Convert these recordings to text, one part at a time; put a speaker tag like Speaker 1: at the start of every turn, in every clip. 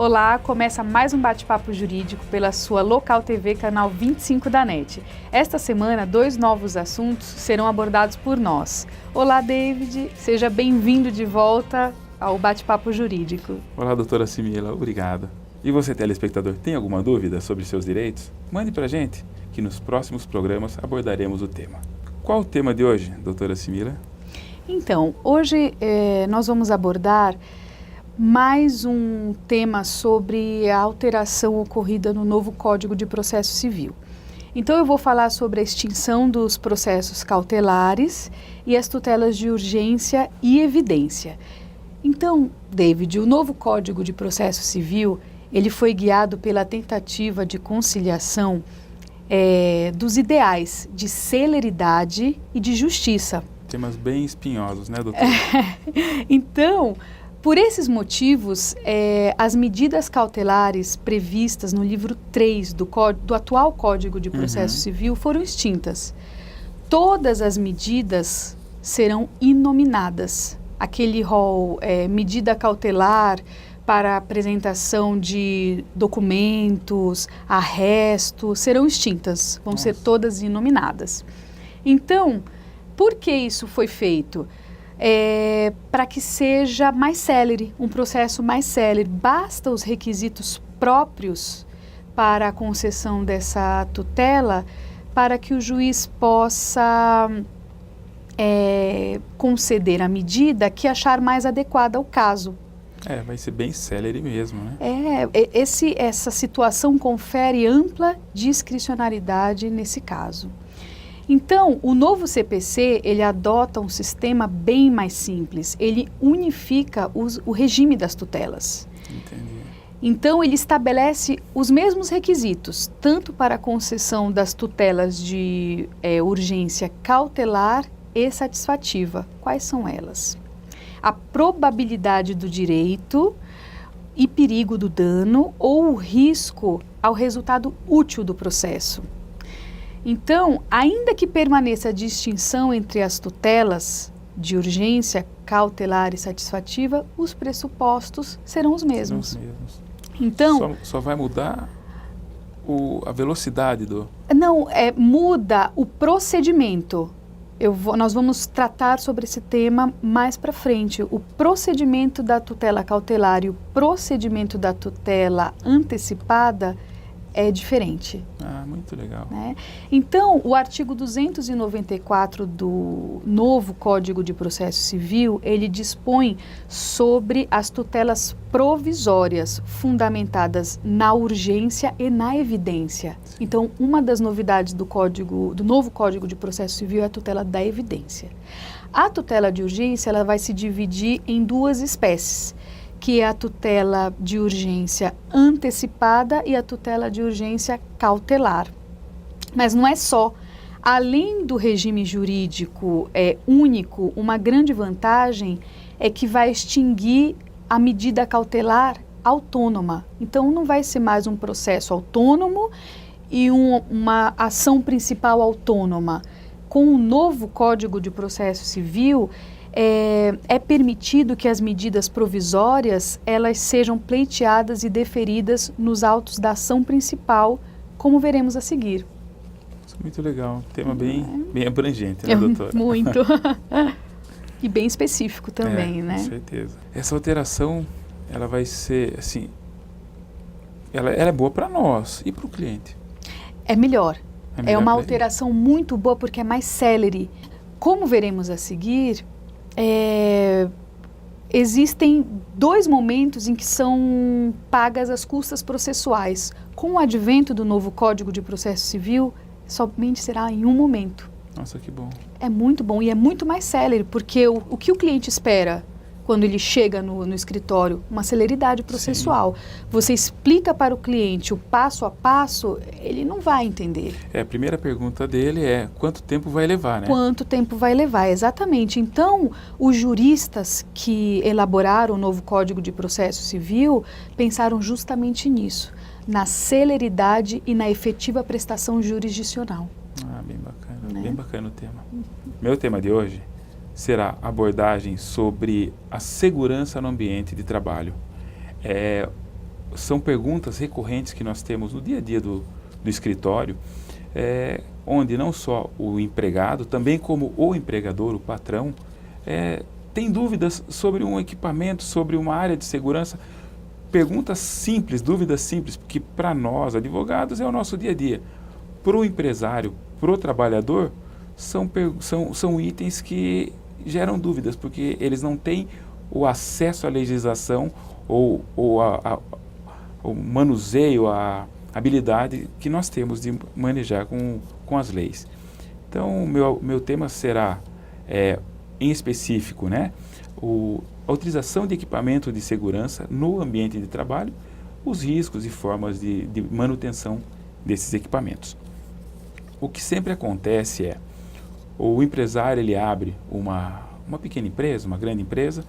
Speaker 1: Olá, começa mais um bate-papo jurídico pela sua Local TV, canal 25 da NET. Esta semana, 2 novos assuntos serão abordados por nós. Olá, David, seja bem-vindo de volta ao bate-papo jurídico.
Speaker 2: Olá, doutora Simila, obrigado. E você, telespectador, tem alguma dúvida sobre seus direitos? Mande pra gente, que nos próximos programas abordaremos o tema. Qual o tema de hoje, doutora Simila?
Speaker 1: Então, hoje nós vamos abordar mais um tema sobre a alteração ocorrida no novo Código de Processo Civil. Então eu vou falar sobre a extinção dos processos cautelares e as tutelas de urgência e evidência. Então, David, o novo Código de Processo Civil, ele foi guiado pela tentativa de conciliação dos ideais de celeridade e de justiça.
Speaker 2: Temas bem espinhosos, né, doutora?
Speaker 1: Então, por esses motivos, as medidas cautelares previstas no livro 3 do atual Código de Processo Civil foram extintas. Todas as medidas serão inominadas. Aquele rol, medida cautelar para apresentação de documentos, arresto, serão extintas, vão ser todas inominadas. Então, por que isso foi feito? Para que seja mais célere, um processo mais célere. Basta os requisitos próprios para a concessão dessa tutela para que o juiz possa conceder a medida que achar mais adequada ao caso.
Speaker 2: Vai ser bem célere mesmo, né?
Speaker 1: Essa situação confere ampla discricionariedade nesse caso. Então, o novo CPC, ele adota um sistema bem mais simples. Ele unifica o regime das tutelas.
Speaker 2: Entendi.
Speaker 1: Então, ele estabelece os mesmos requisitos, tanto para a concessão das tutelas de urgência cautelar e satisfativa. Quais são elas? A probabilidade do direito e perigo do dano ou o risco ao resultado útil do processo. Então, ainda que permaneça a distinção entre as tutelas de urgência, cautelar e satisfativa, os pressupostos serão os mesmos. Então,
Speaker 2: só vai mudar a velocidade do...
Speaker 1: Não, muda o procedimento. Nós vamos tratar sobre esse tema mais para frente. O procedimento da tutela cautelar e o procedimento da tutela antecipada é diferente.
Speaker 2: Muito legal.
Speaker 1: Né? Então, o artigo 294 do novo Código de Processo Civil, ele dispõe sobre as tutelas provisórias fundamentadas na urgência e na evidência. Sim. Então, uma das novidades do novo Código de Processo Civil é a tutela da evidência. A tutela de urgência, ela vai se dividir em 2 espécies, que é a tutela de urgência antecipada e a tutela de urgência cautelar. Mas não é só. Além do regime jurídico único, uma grande vantagem é que vai extinguir a medida cautelar autônoma. Então, não vai ser mais um processo autônomo e uma ação principal autônoma. Com o novo Código de Processo Civil, é permitido que as medidas provisórias elas sejam pleiteadas e deferidas nos autos da ação principal, como veremos a seguir.
Speaker 2: Muito legal, tema bem abrangente, né, doutora?
Speaker 1: Muito. E bem específico também, né?
Speaker 2: Com certeza. Essa alteração, ela vai ser, assim, ela é boa para nós e para o cliente.
Speaker 1: É melhor. É uma alteração muito boa porque é mais célere. Como veremos a seguir, existem 2 momentos em que são pagas as custas processuais. Com o advento do novo Código de Processo Civil, somente será em um momento.
Speaker 2: Nossa, que bom.
Speaker 1: É muito bom e é muito mais célere, porque o que o cliente espera quando ele chega no escritório? Uma celeridade processual. Sim. Você explica para o cliente o passo a passo, ele não vai entender.
Speaker 2: A primeira pergunta dele é quanto tempo vai levar, né?
Speaker 1: Quanto tempo vai levar, exatamente. Então, os juristas que elaboraram o novo Código de Processo Civil pensaram justamente nisso, na celeridade e na efetiva prestação jurisdicional.
Speaker 2: Bem bacana, né? Bem bacana o tema. Meu tema de hoje será abordagem sobre a segurança no ambiente de trabalho. são perguntas recorrentes que nós temos no dia a dia do escritório, onde não só o empregado, também como o empregador, o patrão, tem dúvidas sobre um equipamento, sobre uma área de segurança. Perguntas simples, dúvidas simples, porque para nós, advogados, é o nosso dia a dia. Para o empresário, para o trabalhador, são itens que geram dúvidas, porque eles não têm o acesso à legislação ou o manuseio, a habilidade que nós temos de manejar com as leis. Então, meu tema será, em específico, né, a utilização de equipamento de segurança no ambiente de trabalho, os riscos e formas de manutenção desses equipamentos. O que sempre acontece o empresário ele abre uma pequena empresa, uma grande empresa,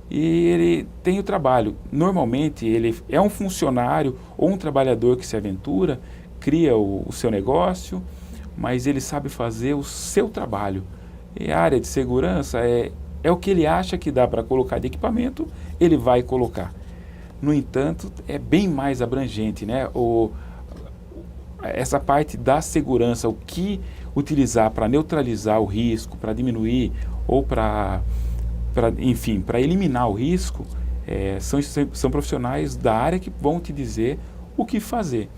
Speaker 2: e ele tem o trabalho. Normalmente ele é um funcionário ou um trabalhador que se aventura, cria o seu negócio, mas ele sabe fazer o seu trabalho. E a área de segurança é o que ele acha que dá para colocar de equipamento, ele vai colocar. No entanto, é bem mais abrangente, né? Essa parte da segurança, o que utilizar para neutralizar o risco, para diminuir ou para eliminar o risco, são profissionais da área que vão te dizer o que fazer,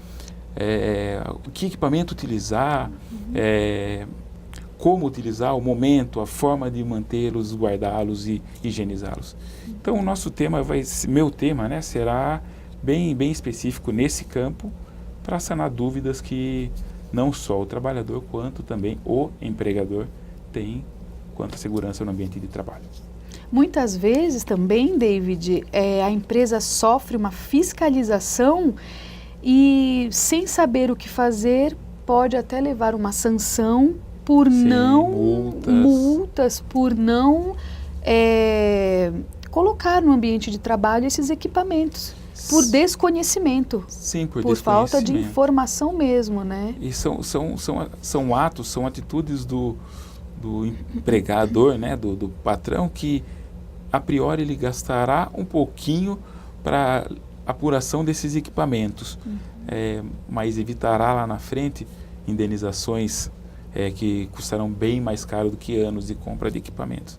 Speaker 2: que equipamento utilizar, como utilizar, o momento, a forma de mantê-los, guardá-los e higienizá-los. Então, o nosso tema meu tema, né, será bem específico nesse campo, para sanar dúvidas que não só o trabalhador, quanto também o empregador tem quanto à segurança no ambiente de trabalho.
Speaker 1: Muitas vezes também, David, a empresa sofre uma fiscalização e, sem saber o que fazer, pode até levar uma sanção por multas por não colocar no ambiente de trabalho esses equipamentos, por desconhecimento.
Speaker 2: Sim,
Speaker 1: por falta de informação mesmo, né?
Speaker 2: E são atos, são atitudes do empregador, né, do patrão, que a priori ele gastará um pouquinho para apuração desses equipamentos, mas evitará lá na frente indenizações que custarão bem mais caro do que anos de compra de equipamentos.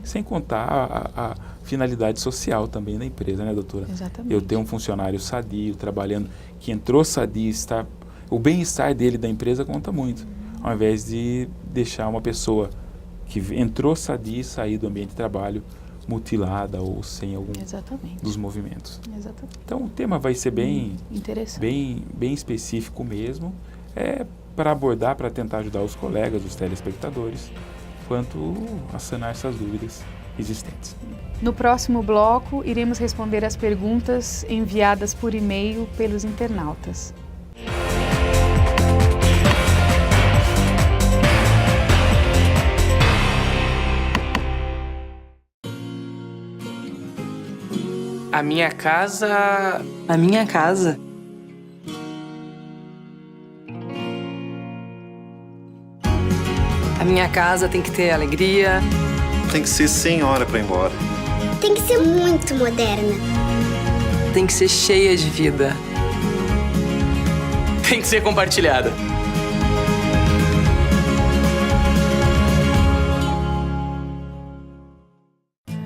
Speaker 2: Sem contar a finalidade social também da empresa, né, doutora?
Speaker 1: Exatamente.
Speaker 2: Eu tenho um funcionário sadio, trabalhando, que entrou sadio, o bem-estar dele da empresa conta muito, ao invés de deixar uma pessoa que entrou sadia e sair do ambiente de trabalho mutilada ou sem algum dos movimentos.
Speaker 1: Exatamente.
Speaker 2: Então, o tema vai ser bem específico mesmo, para abordar, para tentar ajudar os colegas, os telespectadores, quanto a sanar essas dúvidas existentes.
Speaker 1: No próximo bloco, iremos responder as perguntas enviadas por e-mail pelos internautas.
Speaker 3: A minha casa...
Speaker 4: A minha casa? A minha casa tem que ter alegria.
Speaker 5: Tem que ser sem hora para ir embora.
Speaker 6: Tem que ser muito moderna.
Speaker 4: Tem que ser cheia de vida.
Speaker 3: Tem que ser compartilhada.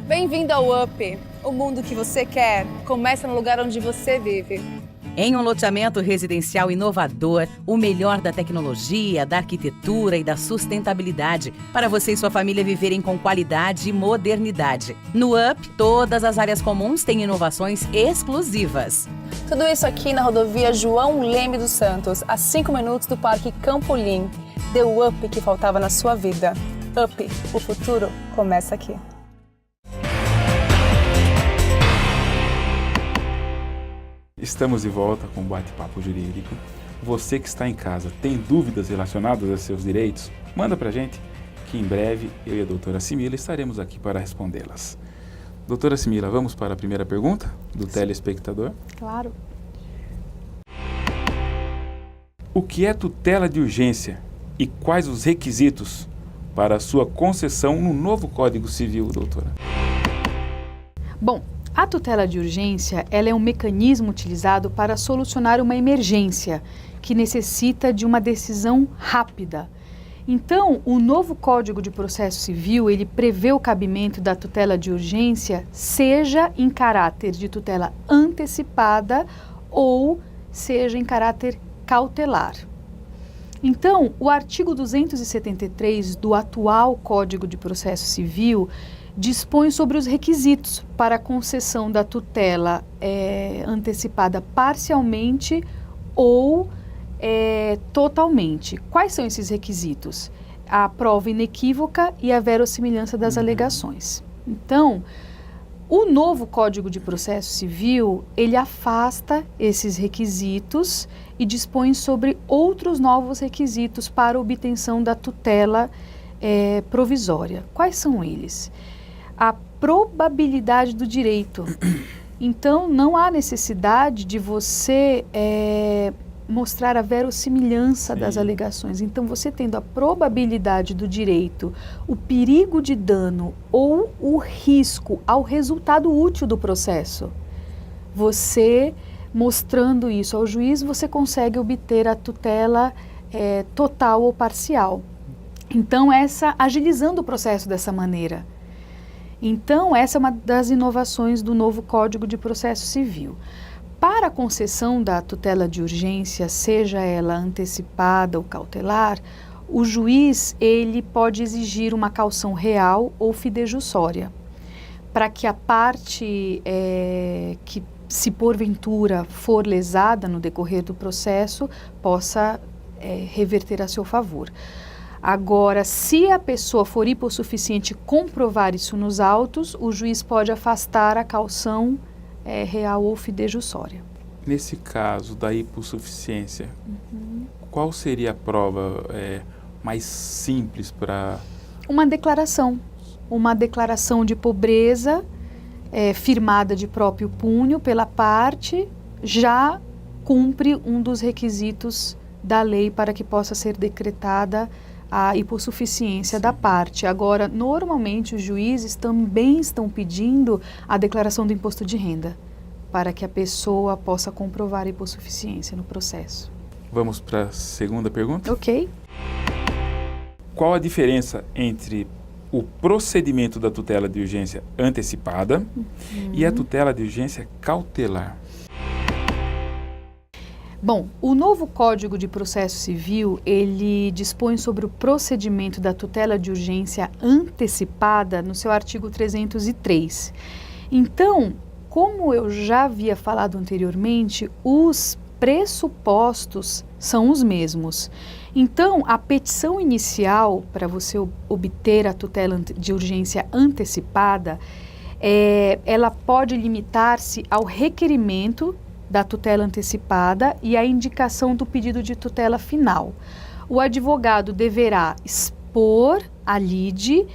Speaker 7: Bem-vindo ao UP. O mundo que você quer começa no lugar onde você vive.
Speaker 8: Em um loteamento residencial inovador, o melhor da tecnologia, da arquitetura e da sustentabilidade, para você e sua família viverem com qualidade e modernidade. No UP, todas as áreas comuns têm inovações exclusivas.
Speaker 7: Tudo isso aqui na rodovia João Leme dos Santos, a 5 minutos do Parque Campolim. Deu o up que faltava na sua vida. UP, o futuro começa aqui.
Speaker 2: Estamos de volta com o Bate-Papo Jurídico. Você que está em casa tem dúvidas relacionadas a seus direitos? Manda pra gente, que em breve eu e a doutora Simila estaremos aqui para respondê-las. Doutora Simila, vamos para a primeira pergunta do telespectador?
Speaker 1: Claro.
Speaker 2: O que é tutela de urgência e quais os requisitos para a sua concessão no novo Código Civil, doutora?
Speaker 1: Bom, A tutela de urgência, ela é um mecanismo utilizado para solucionar uma emergência que necessita de uma decisão rápida. Então, o novo Código de Processo Civil, ele prevê o cabimento da tutela de urgência, seja em caráter de tutela antecipada ou seja em caráter cautelar. Então, o artigo 273 do atual Código de Processo Civil dispõe sobre os requisitos para a concessão da tutela antecipada parcialmente ou totalmente. Quais são esses requisitos? A prova inequívoca e a verossimilhança das alegações. Então, o novo Código de Processo Civil, ele afasta esses requisitos e dispõe sobre outros novos requisitos para a obtenção da tutela provisória. Quais são eles? A probabilidade do direito. Então, não há necessidade de você mostrar a verossimilhança das alegações. Então, você tendo a probabilidade do direito, o perigo de dano ou o risco ao resultado útil do processo, você mostrando isso ao juiz, você consegue obter a tutela total ou parcial. Então, agilizando o processo dessa maneira. Então, essa é uma das inovações do novo Código de Processo Civil. Para a concessão da tutela de urgência, seja ela antecipada ou cautelar, o juiz ele pode exigir uma caução real ou fidejussória, para que a parte que, se porventura for lesada no decorrer do processo, possa reverter a seu favor. Agora, se a pessoa for hipossuficiente comprovar isso nos autos, o juiz pode afastar a caução real ou fidejussória.
Speaker 2: Nesse caso da hipossuficiência, qual seria a prova mais simples para...
Speaker 1: Uma declaração de pobreza firmada de próprio punho pela parte, já cumpre um dos requisitos da lei para que possa ser decretada a hipossuficiência da parte. Agora, normalmente os juízes também estão pedindo a declaração do imposto de renda, para que a pessoa possa comprovar a hipossuficiência no processo.
Speaker 2: Vamos para a segunda pergunta?
Speaker 1: Ok.
Speaker 2: Qual a diferença entre o procedimento da tutela de urgência antecipada e a tutela de urgência cautelar?
Speaker 1: Bom, o novo Código de Processo Civil, ele dispõe sobre o procedimento da tutela de urgência antecipada no seu artigo 303. Então, como eu já havia falado anteriormente, os pressupostos são os mesmos. Então, a petição inicial para você obter a tutela de urgência antecipada, ela pode limitar-se ao requerimento da tutela antecipada e a indicação do pedido de tutela final. O advogado deverá expor a lide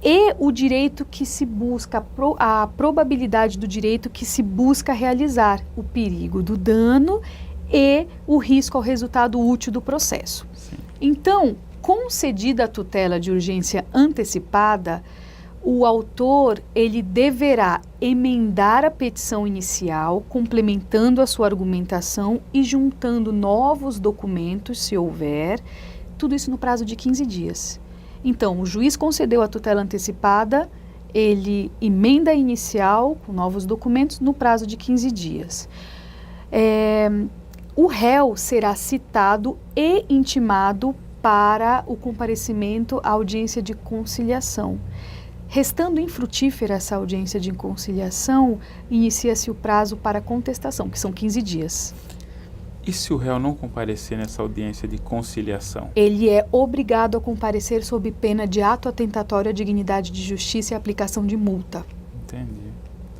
Speaker 1: e o direito que se busca, a probabilidade do direito que se busca realizar, o perigo do dano e o risco ao resultado útil do processo.
Speaker 2: Sim.
Speaker 1: Então, concedida a tutela de urgência antecipada, o autor ele deverá emendar a petição inicial, complementando a sua argumentação e juntando novos documentos, se houver, tudo isso no prazo de 15 dias. Então, o juiz concedeu a tutela antecipada, ele emenda a inicial com novos documentos no prazo de 15 dias. O réu será citado e intimado para o comparecimento à audiência de conciliação. Restando infrutífera essa audiência de conciliação, inicia-se o prazo para contestação, que são 15 dias.
Speaker 2: E se o réu não comparecer nessa audiência de conciliação?
Speaker 1: Ele é obrigado a comparecer sob pena de ato atentatório à dignidade de justiça e aplicação de multa.
Speaker 2: Entendi.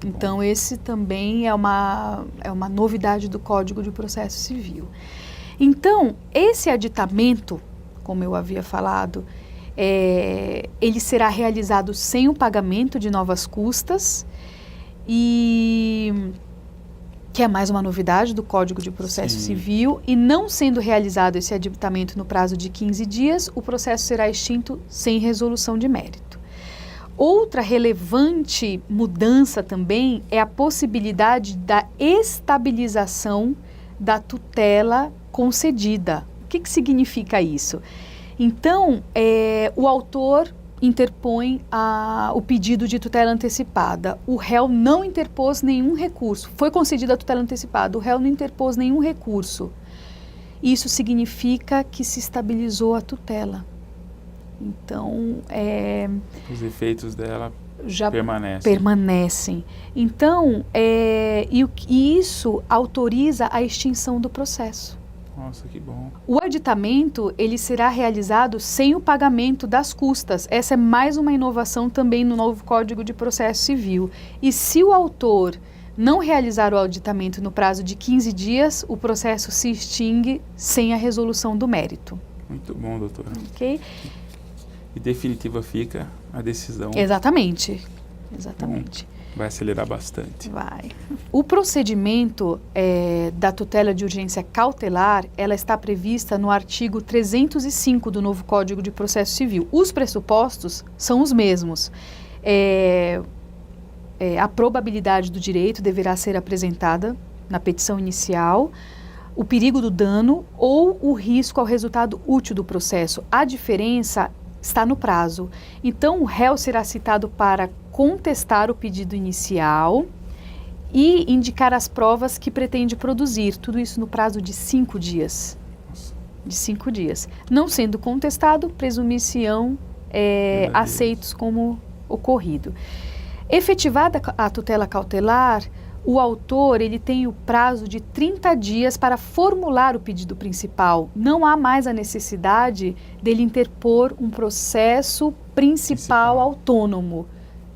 Speaker 1: Então, esse também é uma novidade do Código de Processo Civil. Então, esse aditamento, como eu havia falado, ele será realizado sem o pagamento de novas custas, e que é mais uma novidade do Código de Processo Civil, e não sendo realizado esse aditamento no prazo de 15 dias, o processo será extinto sem resolução de mérito. Outra relevante mudança também é a possibilidade da estabilização da tutela concedida. O que significa isso? Então, o autor interpõe o pedido de tutela antecipada. O réu não interpôs nenhum recurso. Foi concedida a tutela antecipada. O réu não interpôs nenhum recurso. Isso significa que se estabilizou a tutela. Então,
Speaker 2: os efeitos dela
Speaker 1: já
Speaker 2: permanecem.
Speaker 1: Então, isso autoriza a extinção do processo.
Speaker 2: Nossa, que bom.
Speaker 1: O aditamento, ele será realizado sem o pagamento das custas. Essa é mais uma inovação também no novo Código de Processo Civil. E se o autor não realizar o aditamento no prazo de 15 dias, o processo se extingue sem a resolução do mérito.
Speaker 2: Muito bom, doutora.
Speaker 1: Ok?
Speaker 2: E definitiva fica a decisão.
Speaker 1: Exatamente.
Speaker 2: Vai acelerar bastante.
Speaker 1: Vai. O procedimento da tutela de urgência cautelar, ela está prevista no artigo 305 do novo Código de Processo Civil. Os pressupostos são os mesmos. A probabilidade do direito deverá ser apresentada na petição inicial, o perigo do dano ou o risco ao resultado útil do processo. A diferença está no prazo. Então, o réu será citado para contestar o pedido inicial e indicar as provas que pretende produzir. Tudo isso no prazo de 5 dias. De 5 dias. Não sendo contestado, presumir-se-ão aceitos como ocorrido. Efetivada a tutela cautelar, o autor ele tem o prazo de 30 dias para formular o pedido principal. Não há mais a necessidade dele interpor um processo principal autônomo.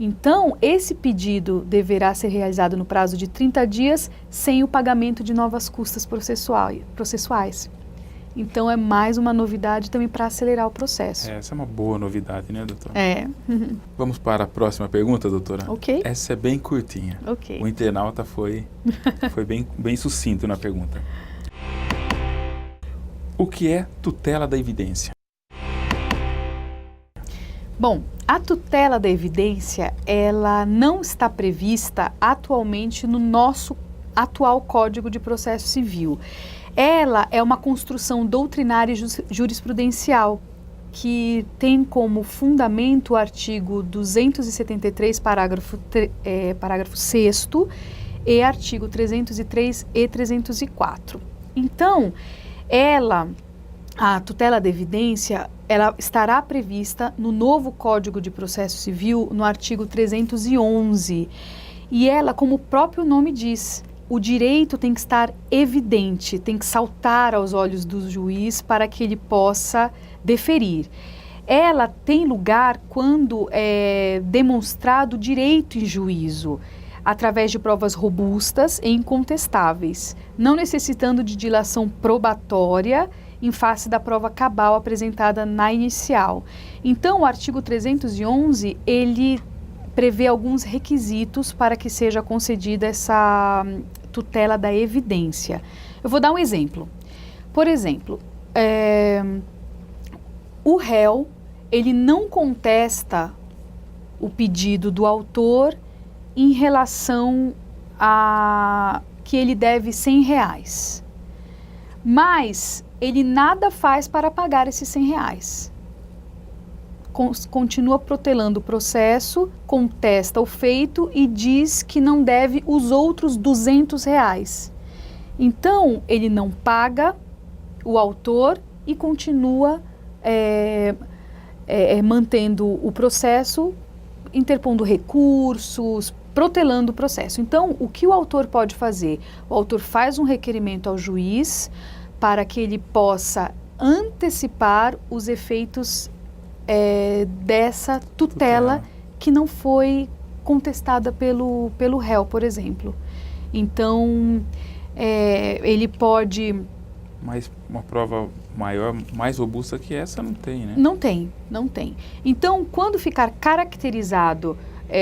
Speaker 1: Então, esse pedido deverá ser realizado no prazo de 30 dias sem o pagamento de novas custas processuais. Então, é mais uma novidade também para acelerar o processo.
Speaker 2: Essa é uma boa novidade, né, doutora?
Speaker 1: Vamos
Speaker 2: para a próxima pergunta, doutora?
Speaker 1: Ok.
Speaker 2: Essa é bem curtinha.
Speaker 1: Ok.
Speaker 2: O internauta foi bem sucinto na pergunta. O que é tutela da evidência?
Speaker 1: Bom, a tutela da evidência, ela não está prevista atualmente no nosso atual Código de Processo Civil. Ela é uma construção doutrinária e jurisprudencial que tem como fundamento o artigo 273, parágrafo 6º e artigo 303 e 304. Então, a tutela da evidência, ela estará prevista no novo Código de Processo Civil, no artigo 311. E ela, como o próprio nome diz, o direito tem que estar evidente, tem que saltar aos olhos do juiz para que ele possa deferir. Ela tem lugar quando é demonstrado direito em juízo, através de provas robustas e incontestáveis, não necessitando de dilação probatória em face da prova cabal apresentada na inicial. Então, o artigo 311, ele prevê alguns requisitos para que seja concedida essa tutela da evidência. Eu vou dar um exemplo. Por exemplo, o réu, ele não contesta o pedido do autor em relação a que ele deve R$100, mas ele nada faz para pagar esses R$100. Continua protelando o processo, contesta o feito e diz que não deve os outros R$200. Então, ele não paga o autor e continua mantendo o processo, interpondo recursos, protelando o processo. Então, o que o autor pode fazer? O autor faz um requerimento ao juiz para que ele possa antecipar os efeitos dessa tutela que não foi contestada pelo réu, por exemplo. Então, ele pode...
Speaker 2: Mas uma prova maior, mais robusta que essa, não tem, né?
Speaker 1: Não tem. Então, quando ficar caracterizado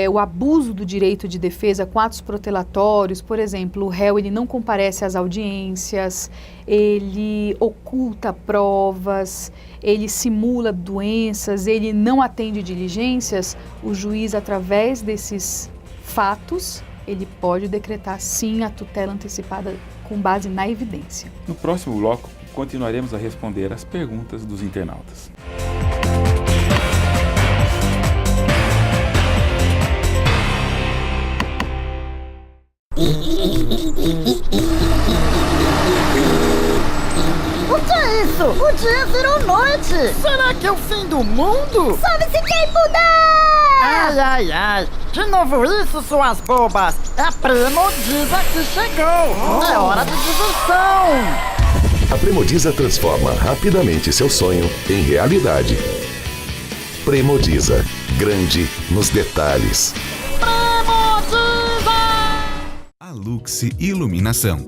Speaker 1: o abuso do direito de defesa com atos protelatórios. Por exemplo, o réu ele não comparece às audiências, ele oculta provas, ele simula doenças, ele não atende diligências. O juiz, através desses fatos, ele pode decretar sim a tutela antecipada com base na evidência.
Speaker 2: No próximo bloco, continuaremos a responder as perguntas dos internautas.
Speaker 9: O que é isso? O dia virou noite! Será que é o fim do mundo?
Speaker 6: Sobe-se quem puder!
Speaker 9: Ai, ai, ai! De novo isso, suas bobas! É a Premodiza que chegou! É hora de diversão!
Speaker 10: A Premodiza transforma rapidamente seu sonho em realidade. Premodiza, grande nos detalhes.
Speaker 9: Premodiza!
Speaker 11: A Lux Iluminação.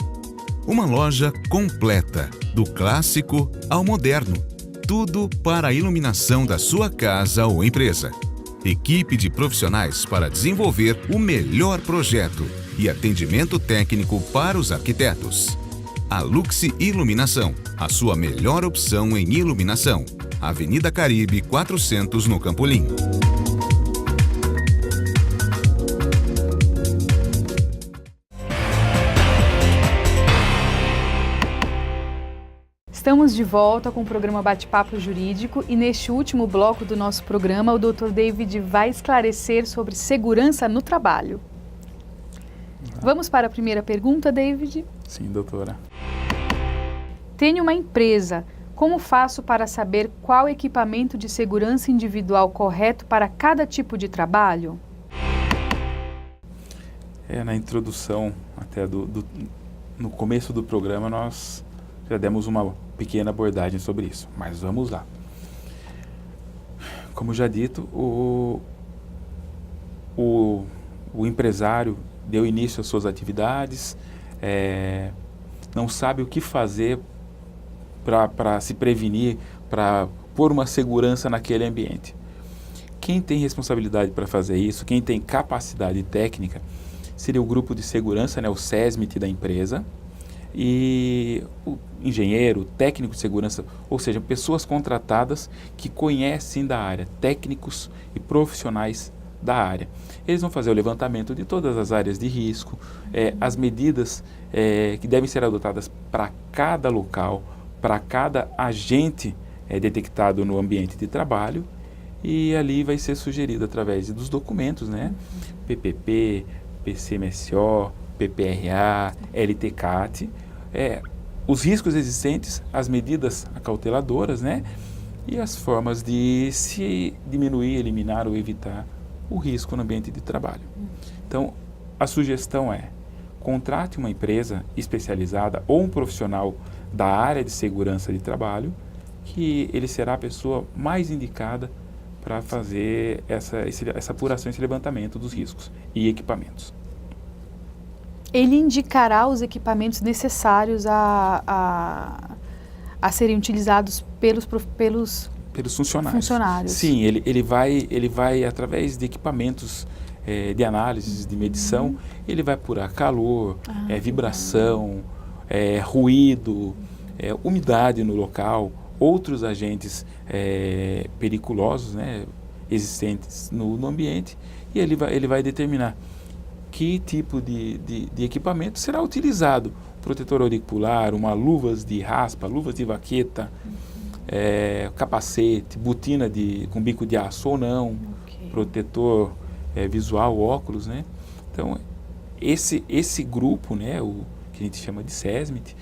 Speaker 11: Uma loja completa, do clássico ao moderno. Tudo para a iluminação da sua casa ou empresa. Equipe de profissionais para desenvolver o melhor projeto e atendimento técnico para os arquitetos. A Lux Iluminação, a sua melhor opção em iluminação. Avenida Caribe 400 no Campolim.
Speaker 1: Estamos de volta com o programa Bate-Papo Jurídico e neste último bloco do nosso programa o Dr. David vai esclarecer sobre segurança no trabalho. Vamos para a primeira pergunta, David?
Speaker 2: Sim, doutora.
Speaker 1: Tenho uma empresa. Como faço para saber qual equipamento de segurança individual correto para cada tipo de trabalho?
Speaker 2: Na introdução, até no começo do programa, nós já demos uma pequena abordagem sobre isso, mas vamos lá. Como já dito, o empresário deu início às suas atividades, não sabe o que fazer para se prevenir, para pôr uma segurança naquele ambiente. Quem tem responsabilidade para fazer isso, quem tem capacidade técnica, seria o grupo de segurança, o SESMIT da empresa, e o engenheiro, o técnico de segurança, ou seja, pessoas contratadas que conhecem da área, técnicos e profissionais da área. Eles vão fazer o levantamento de todas as áreas de risco, as medidas que devem ser adotadas para cada local, para cada agente detectado no ambiente de trabalho, e ali vai ser sugerido através dos documentos, PPP, PCMSO, PPRA, LTCAT, os riscos existentes, as medidas acauteladoras, e as formas de se diminuir, eliminar ou evitar o risco no ambiente de trabalho. Então, a sugestão é: contrate uma empresa especializada ou um profissional da área de segurança de trabalho, que ele será a pessoa mais indicada para fazer essa apuração, esse levantamento dos riscos e equipamentos.
Speaker 1: Ele indicará os equipamentos necessários a serem utilizados pelos funcionários. Sim,
Speaker 2: ele vai através de equipamentos de análise, de medição, ele vai apurar calor, vibração, ruído, umidade no local, outros agentes periculosos, existentes no ambiente, e ele vai determinar que tipo de equipamento será utilizado. Protetor auricular, luvas de raspa, luvas de vaqueta, capacete, botina com bico de aço ou não, protetor visual, óculos, Então, esse grupo, o que a gente chama de SESMIT,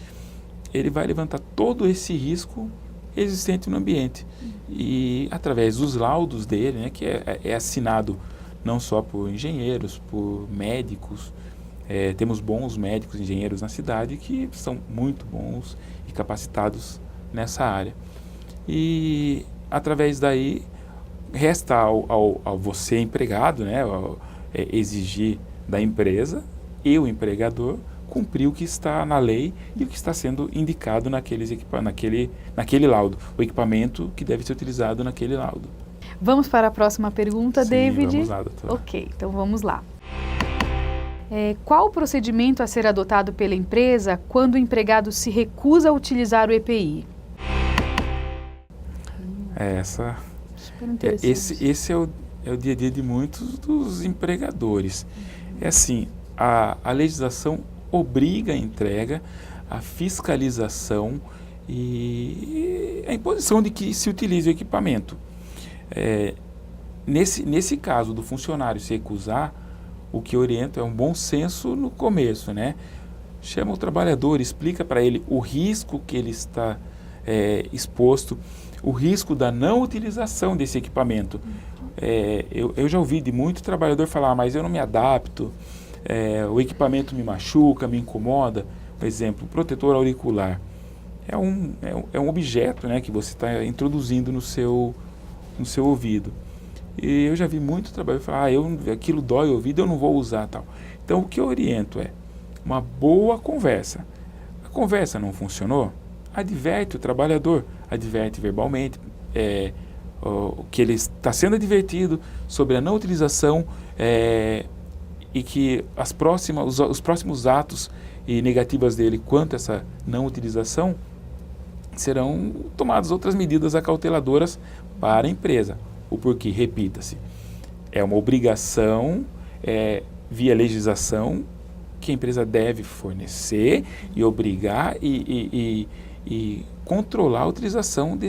Speaker 2: ele vai levantar todo esse risco existente no ambiente. E através dos laudos dele, que é assinado não só por engenheiros, por médicos, temos bons médicos e engenheiros na cidade que são muito bons e capacitados nessa área. E através daí, resta ao você empregado, exigir da empresa e o empregador cumprir o que está na lei e o que está sendo indicado naquele laudo, o equipamento que deve ser utilizado naquele laudo.
Speaker 1: Vamos para a próxima pergunta,
Speaker 2: Sim,
Speaker 1: David?
Speaker 2: vamos lá, doutora.
Speaker 1: Ok, então vamos lá. Qual o procedimento a ser adotado pela empresa quando o empregado se recusa a utilizar o EPI?
Speaker 2: Super
Speaker 1: interessante.
Speaker 2: Esse é o dia a dia de muitos dos empregadores. É assim, a legislação obriga a entrega, a fiscalização e a imposição de que se utilize o equipamento. Nesse caso do funcionário se recusar, o que oriento é um bom senso no começo, né? Chama o trabalhador, explica para ele o risco que ele está exposto, o risco da não utilização desse equipamento. Eu já ouvi de muito trabalhador falar, mas eu não me adapto, o equipamento me machuca, me incomoda. Por exemplo, o protetor auricular é um objeto, né, que você está introduzindo no seu ouvido. E eu já vi muito trabalhador falar, aquilo dói o ouvido, eu não vou usar, tal. Então, o que eu oriento é uma boa conversa. A conversa não funcionou? Adverte o trabalhador, adverte verbalmente que ele está sendo advertido sobre a não utilização e que os próximos atos e negativas dele quanto a essa não utilização serão tomadas outras medidas acauteladoras para a empresa. O porquê, repita-se, é uma obrigação via legislação que a empresa deve fornecer e obrigar e controlar a utilização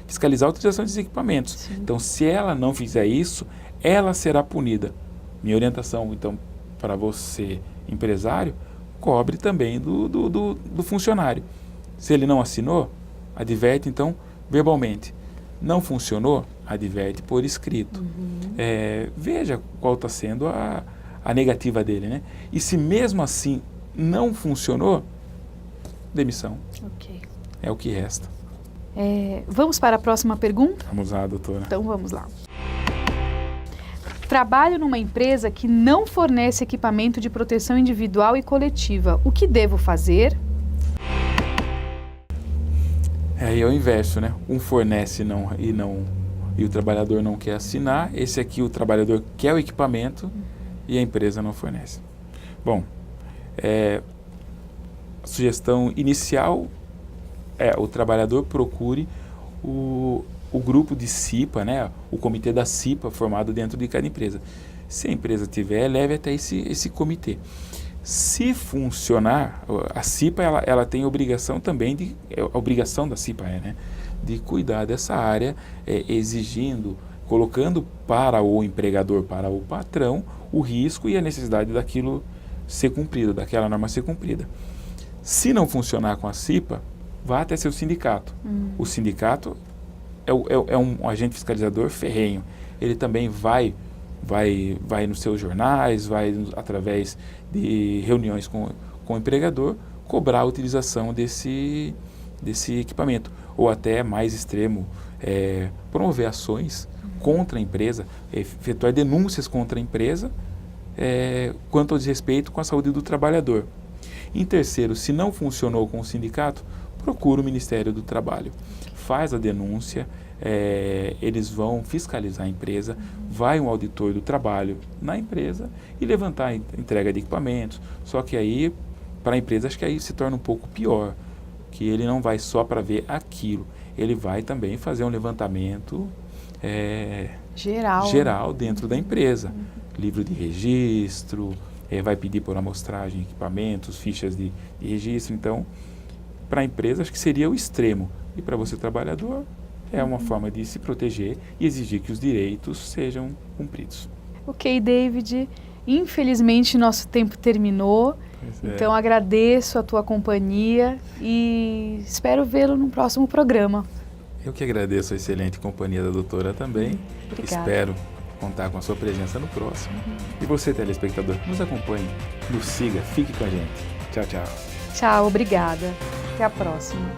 Speaker 2: fiscalizar a utilização desses equipamentos. Sim. Então, se ela não fizer isso, ela será punida. Minha orientação, então, para você, empresário, cobre também do funcionário. Se ele não assinou, adverte, então, verbalmente. Não funcionou, adverte por escrito. Veja qual está sendo a negativa dele, né? E se mesmo assim não funcionou, demissão.
Speaker 1: Ok.
Speaker 2: É o que resta.
Speaker 1: Vamos para a próxima pergunta?
Speaker 2: Vamos lá, doutora.
Speaker 1: Então vamos lá. Trabalho numa empresa que não fornece equipamento de proteção individual e coletiva. O que devo fazer?
Speaker 2: Aí é o inverso, né? Um fornece e o trabalhador não quer assinar. Esse aqui o trabalhador quer o equipamento e a empresa não fornece. Bom, a sugestão inicial o trabalhador procure o grupo de CIPA, né? O comitê da CIPA formado dentro de cada empresa. Se a empresa tiver, leve até esse comitê. Se funcionar, a CIPA ela tem obrigação também a obrigação da CIPA né? De cuidar dessa área, colocando para o empregador, para o patrão, o risco e a necessidade daquilo ser cumprido, daquela norma ser cumprida. Se não funcionar com a CIPA, vá até seu sindicato. O sindicato é um agente fiscalizador ferrenho. Ele também vai nos seus jornais, vai através de reuniões com o empregador, cobrar a utilização desse equipamento. Ou até mais extremo, promover ações contra a empresa, efetuar denúncias contra a empresa quanto ao desrespeito com a saúde do trabalhador. Em terceiro, se não funcionou com o sindicato, procura o Ministério do Trabalho. Faz a denúncia, eles vão fiscalizar a empresa, vai um auditor do trabalho na empresa e levantar a entrega de equipamentos. Só que aí, para a empresa, acho que aí se torna um pouco pior, que ele não vai só para ver aquilo, ele vai também fazer um levantamento geral dentro da empresa. Livro de registro, vai pedir por amostragem equipamentos, fichas de registro. Então, para a empresa, acho que seria o extremo. E para você, trabalhador, é uma forma de se proteger e exigir que os direitos sejam cumpridos.
Speaker 1: Ok, David. Infelizmente, nosso tempo terminou. Então, agradeço a tua companhia e espero vê-lo no próximo programa.
Speaker 2: Eu que agradeço a excelente companhia da doutora também.
Speaker 1: Obrigada.
Speaker 2: Espero contar com a sua presença no próximo. E você, telespectador, nos acompanhe, nos siga, fique com a gente. Tchau, tchau.
Speaker 1: Tchau, obrigada. Até a próxima.